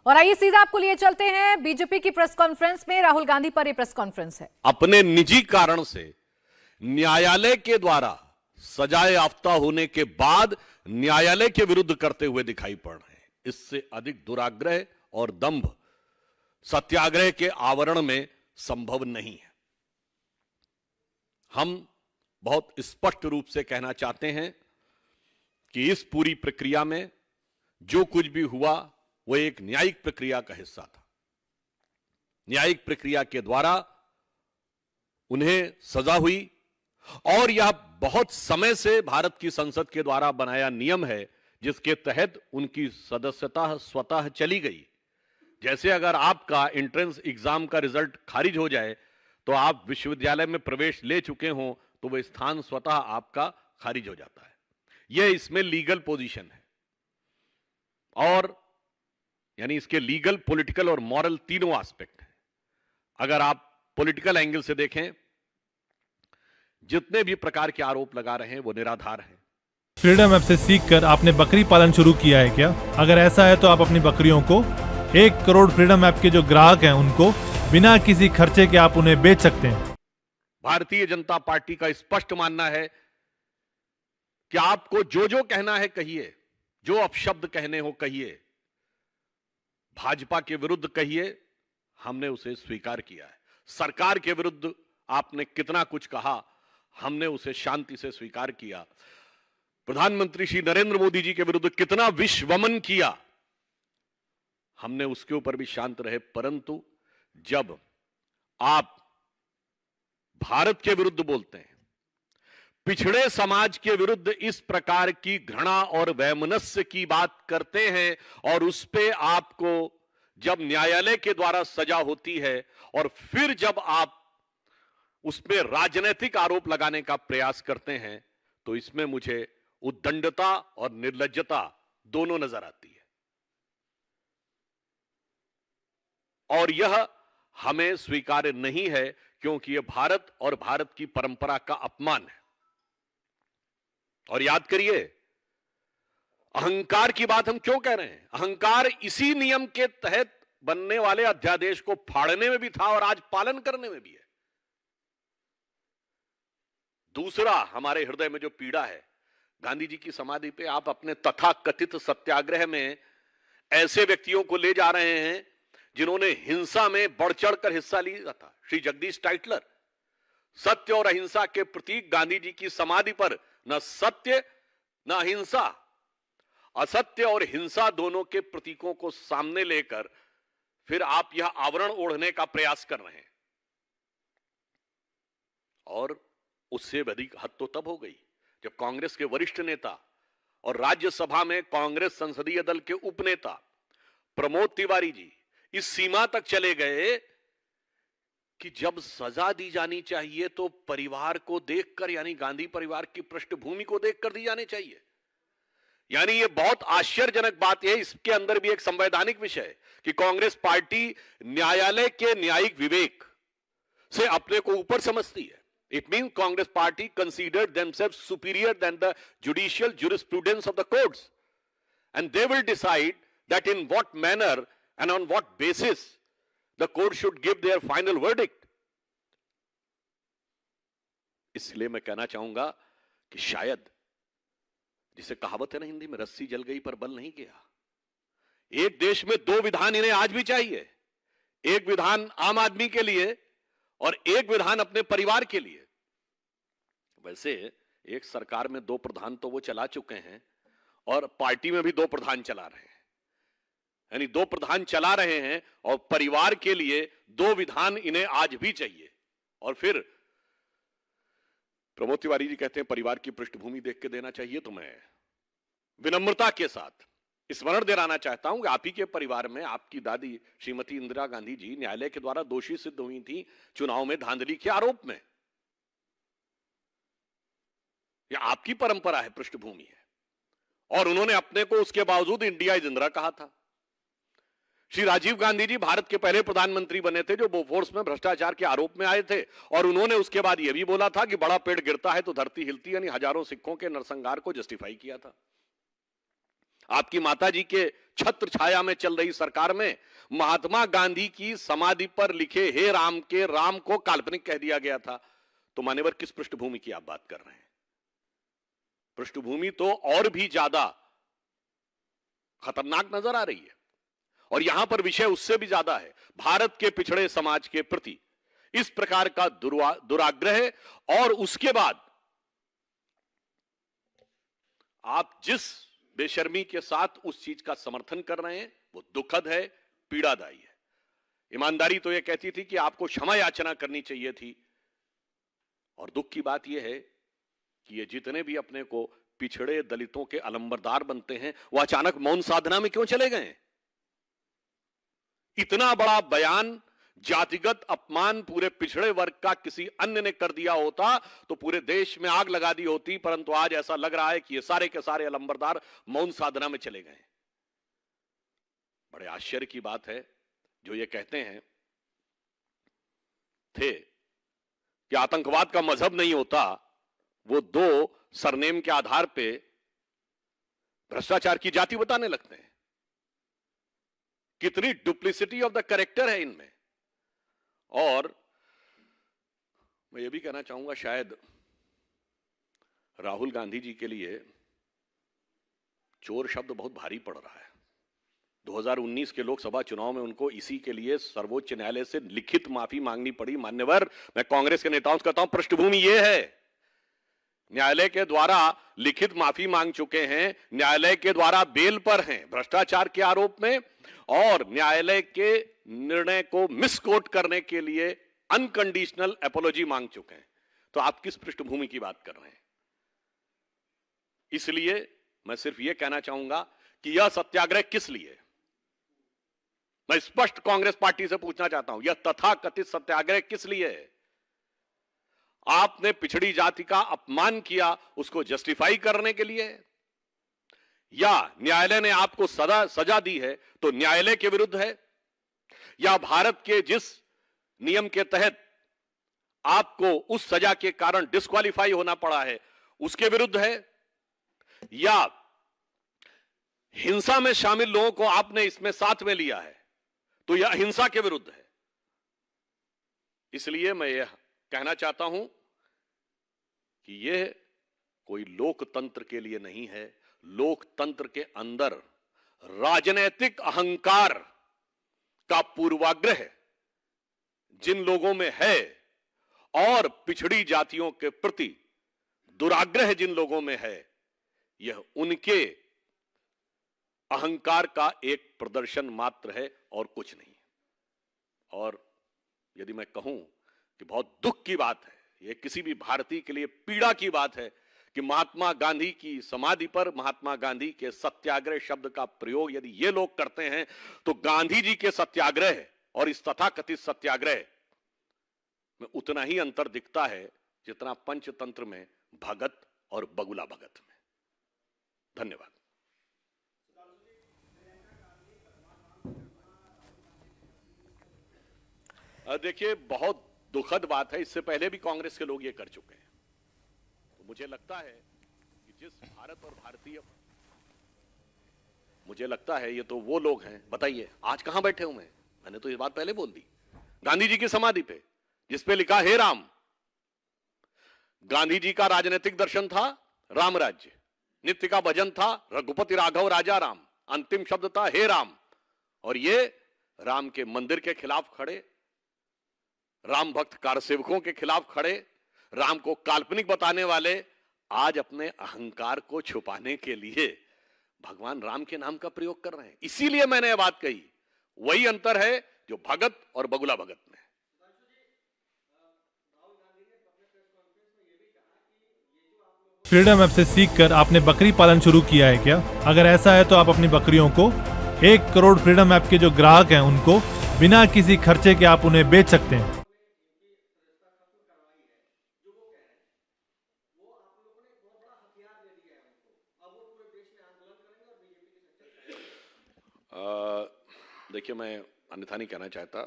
और आइए सीधा आपको लिए चलते हैं बीजेपी की प्रेस कॉन्फ्रेंस में। राहुल गांधी पर यह प्रेस कॉन्फ्रेंस है। अपने निजी कारण से न्यायालय के द्वारा सजा याफ्ता होने के बाद न्यायालय के विरुद्ध करते हुए दिखाई पड़ रहे हैं। इससे अधिक दुराग्रह और दंभ सत्याग्रह के आवरण में संभव नहीं है। हम बहुत स्पष्ट रूप से कहना चाहते हैं कि इस पूरी प्रक्रिया में जो कुछ भी हुआ वो एक न्यायिक प्रक्रिया का हिस्सा था। न्यायिक प्रक्रिया के द्वारा उन्हें सजा हुई और यह बहुत समय से भारत की संसद के द्वारा बनाया नियम है जिसके तहत उनकी सदस्यता स्वतः चली गई। जैसे अगर आपका एंट्रेंस एग्जाम का रिजल्ट खारिज हो जाए तो आप विश्वविद्यालय में प्रवेश ले चुके हों तो वह स्थान स्वतः आपका खारिज हो जाता है। यह इसमें लीगल पोजीशन है और यानी इसके लीगल, पॉलिटिकल और मॉरल तीनों एस्पेक्ट हैं। अगर आप पॉलिटिकल एंगल से देखें, जितने भी प्रकार के आरोप लगा रहे हैं वो निराधार हैं। फ्रीडम ऐप से सीखकर आपने बकरी पालन शुरू किया है क्या? अगर ऐसा है तो आप अपनी बकरियों को 1 करोड़ फ्रीडम ऐप के जो ग्राहक हैं उनको बिना किसी खर्चे के आप उन्हें बेच सकते हैं। भारतीय जनता पार्टी का स्पष्ट मानना है कि आपको जो जो कहना है कहिए, जो अपशब्द कहने हो कहिए, भाजपा के विरुद्ध कहिए, हमने उसे स्वीकार किया है। सरकार के विरुद्ध आपने कितना कुछ कहा, हमने उसे शांति से स्वीकार किया। प्रधानमंत्री श्री नरेंद्र मोदी जी के विरुद्ध कितना विषवमन किया, हमने उसके ऊपर भी शांत रहे। परंतु जब आप भारत के विरुद्ध बोलते हैं, पिछड़े समाज के विरुद्ध इस प्रकार की घृणा और वैमनस्य की बात करते हैं और उस पे आपको जब न्यायालय के द्वारा सजा होती है और फिर जब आप उस पे राजनीतिक आरोप लगाने का प्रयास करते हैं तो इसमें मुझे उद्दंडता और निर्लज्जता दोनों नजर आती है और यह हमें स्वीकार्य नहीं है क्योंकि यह भारत और भारत की परंपरा का अपमान है। और याद करिए, अहंकार की बात हम क्यों कह रहे हैं? अहंकार इसी नियम के तहत बनने वाले अध्यादेश को फाड़ने में भी था और आज पालन करने में भी है। दूसरा, हमारे हृदय में जो पीड़ा है, गांधी जी की समाधि पे आप अपने तथाकथित सत्याग्रह में ऐसे व्यक्तियों को ले जा रहे हैं जिन्होंने हिंसा में बढ़ चढ़कर हिस्सा लिया था। श्री जगदीश टाइटलर, सत्य और अहिंसा के प्रतीक गांधी जी की समाधि पर न सत्य न अहिंसा, असत्य और हिंसा दोनों के प्रतीकों को सामने लेकर फिर आप यह आवरण ओढ़ने का प्रयास कर रहे हैं। और उससे अधिक हद तो तब हो गई जब कांग्रेस के वरिष्ठ नेता और राज्यसभा में कांग्रेस संसदीय दल के उपनेता प्रमोद तिवारी जी इस सीमा तक चले गए कि जब सजा दी जानी चाहिए तो परिवार को देखकर, यानी गांधी परिवार की पृष्ठभूमि को देखकर दी जानी चाहिए। यानी ये बहुत आश्चर्यजनक बात है। इसके अंदर भी एक संवैधानिक विषय है कि कांग्रेस पार्टी न्यायालय के न्यायिक विवेक से अपने को ऊपर समझती है। It means Congress party considered themselves superior than the judicial jurisprudence of the courts, and they will decide that in what manner and on what basis the court should give their final verdict. इसलिए मैं कहना चाहूंगा कि शायद, जिसे कहावत है ना हिंदी में, रस्सी जल गई पर बल नहीं गया। एक देश में 2 विधान इन्हें आज भी चाहिए। एक विधान आम आदमी के लिए और एक विधान अपने परिवार के लिए। वैसे एक सरकार में 2 प्रधान तो वो चला चुके हैं और पार्टी में भी 2 प्रधान चला रहे हैं, यानी 2 प्रधान चला रहे हैं और परिवार के लिए 2 विधान इन्हें आज भी चाहिए। और फिर प्रमोद तिवारी जी कहते हैं परिवार की पृष्ठभूमि देख के देना चाहिए। तो मैं विनम्रता के साथ स्मरण दिलाना चाहता हूं कि आप ही के परिवार में आपकी दादी श्रीमती इंदिरा गांधी जी न्यायालय के द्वारा दोषी सिद्ध हुई थी चुनाव में धांधली के आरोप में। यह आपकी परंपरा है, पृष्ठभूमि है। और उन्होंने अपने को उसके बावजूद इंडिया इज इंदिरा कहा था। श्री राजीव गांधी जी भारत के पहले प्रधानमंत्री बने थे जो बोफोर्स में भ्रष्टाचार के आरोप में आए थे और उन्होंने उसके बाद यह भी बोला था कि बड़ा पेड़ गिरता है तो धरती हिलती, यानी हजारों सिखों के नरसंहार को जस्टिफाई किया था। आपकी माताजी के छत्र छाया में चल रही सरकार में महात्मा गांधी की समाधि पर लिखे हे राम के राम को काल्पनिक कह दिया गया था। तो मान्यवर, किस पृष्ठभूमि की आप बात कर रहे हैं? पृष्ठभूमि तो और भी ज्यादा खतरनाक नजर आ रही है, और यहां पर विषय उससे भी ज्यादा है। भारत के पिछड़े समाज के प्रति इस प्रकार का दुराग्रह, और उसके बाद आप जिस बेशर्मी के साथ उस चीज का समर्थन कर रहे हैं वो दुखद है, पीड़ादायी है। ईमानदारी तो यह कहती थी कि आपको क्षमा याचना करनी चाहिए थी, और दुख की बात यह है कि ये जितने भी अपने को पिछड़े दलितों के अलंबरदार बनते हैं वो अचानक मौन साधना में क्यों चले गए? इतना बड़ा बयान, जातिगत अपमान पूरे पिछड़े वर्ग का किसी अन्य ने कर दिया होता तो पूरे देश में आग लगा दी होती, परंतु आज ऐसा लग रहा है कि ये सारे के सारे अलंबरदार मौन साधना में चले गए। बड़े आश्चर्य की बात है जो ये कहते हैं थे कि आतंकवाद का मजहब नहीं होता, वो दो सरनेम के आधार पे भ्रष्टाचार की जाति बताने लगते हैं। कितनी डुप्लिसिटी ऑफ द कैरेक्टर है इनमें। और मैं ये भी कहना चाहूंगा, शायद राहुल गांधी जी के लिए चोर शब्द बहुत भारी पड़ रहा है। 2019 के लोकसभा चुनाव में उनको इसी के लिए सर्वोच्च न्यायालय से लिखित माफी मांगनी पड़ी। मान्यवर, मैं कांग्रेस के नेताओं से कहता हूं, पृष्ठभूमि यह है, न्यायालय के द्वारा लिखित माफी मांग चुके हैं, न्यायालय के द्वारा बेल पर हैं भ्रष्टाचार के आरोप में, और न्यायालय के निर्णय को मिसकोट करने के लिए अनकंडीशनल एपोलॉजी मांग चुके हैं। तो आप किस पृष्ठभूमि की बात कर रहे हैं? इसलिए मैं सिर्फ यह कहना चाहूंगा कि यह सत्याग्रह किस लिए? मैं स्पष्ट कांग्रेस पार्टी से पूछना चाहता हूं, यह तथाकथित सत्याग्रह किस लिए है? आपने पिछड़ी जाति का अपमान किया, उसको जस्टिफाई करने के लिए, या न्यायालय ने आपको सजा दी है तो न्यायालय के विरुद्ध है, या भारत के जिस नियम के तहत आपको उस सजा के कारण डिस्क्वालीफाई होना पड़ा है उसके विरुद्ध है, या हिंसा में शामिल लोगों को आपने इसमें साथ में लिया है तो यह अहिंसा के विरुद्ध है। इसलिए मैं यह कहना चाहता हूं कि यह कोई लोकतंत्र के लिए नहीं है। लोकतंत्र के अंदर राजनीतिक अहंकार का पूर्वाग्रह जिन लोगों में है और पिछड़ी जातियों के प्रति दुराग्रह जिन लोगों में है, यह उनके अहंकार का एक प्रदर्शन मात्र है और कुछ नहीं। और यदि मैं कहूं कि बहुत दुख की बात है, यह किसी भी भारतीय के लिए पीड़ा की बात है कि महात्मा गांधी की समाधि पर महात्मा गांधी के सत्याग्रह शब्द का प्रयोग यदि ये लोग करते हैं तो गांधी जी के सत्याग्रह और इस तथाकथित सत्याग्रह में उतना ही अंतर दिखता है जितना पंचतंत्र में भगत और बगुला भगत में। धन्यवाद। देखिए, बहुत दुखद बात है, इससे पहले भी कांग्रेस के लोग ये कर चुके हैं। तो मुझे लगता है कि जिस भारत और भारतीय, मुझे लगता है ये तो वो लोग हैं, बताइए आज कहां बैठे हुए हैं? मैंने तो ये बात पहले बोल दी, गांधी जी की समाधि पे जिस पे लिखा हे राम। गांधी जी का राजनीतिक दर्शन था राम राज्य, नित्य का भजन था रघुपति राघव राजा राम, अंतिम शब्द था हे राम। और ये राम के मंदिर के खिलाफ खड़े, राम भक्त कारसेवकों के खिलाफ खड़े, राम को काल्पनिक बताने वाले आज अपने अहंकार को छुपाने के लिए भगवान राम के नाम का प्रयोग कर रहे हैं। इसीलिए मैंने यह बात कही, वही अंतर है जो भगत और बगुला भगत में है। फ्रीडम ऐप से सीखकर आपने बकरी पालन शुरू किया है क्या? अगर ऐसा है तो आप अपनी बकरियों को 1 करोड़ फ्रीडम ऐप के जो ग्राहक हैं उनको बिना किसी खर्चे के आप उन्हें बेच सकते हैं। देखिए, मैं अन्यथा नहीं कहना चाहता,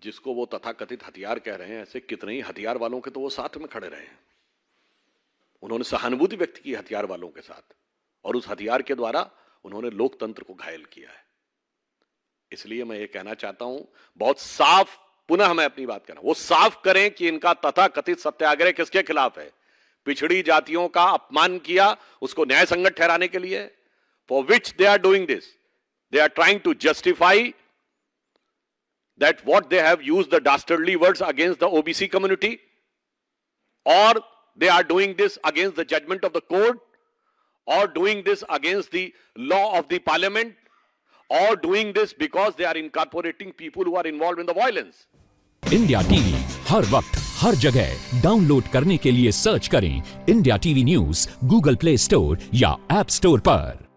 जिसको वो तथाकथित हथियार कह रहे हैं, ऐसे कितने ही हथियार वालों के तो वो साथ में खड़े रहे हैं। उन्होंने सहानुभूति व्यक्त की हथियार वालों के साथ और उस हथियार के द्वारा उन्होंने लोकतंत्र को घायल किया है। इसलिए मैं ये कहना चाहता हूं, बहुत साफ, पुनः मैं अपनी बात कर रहा हूं, वो साफ करें कि इनका तथाकथित सत्याग्रह किसके खिलाफ है। पिछड़ी जातियों का अपमान किया, उसको न्याय संगत ठहराने के लिए, for which they are doing this, they are trying to justify that what they have used the dastardly words against the OBC community, or they are doing this against the judgment of the court, or doing this against the law of the parliament, or doing this because they are incorporating people who are involved in the violence. India TV हर वक्त हर जगह download करने के लिए search करें India TV news Google Play Store या app store पर।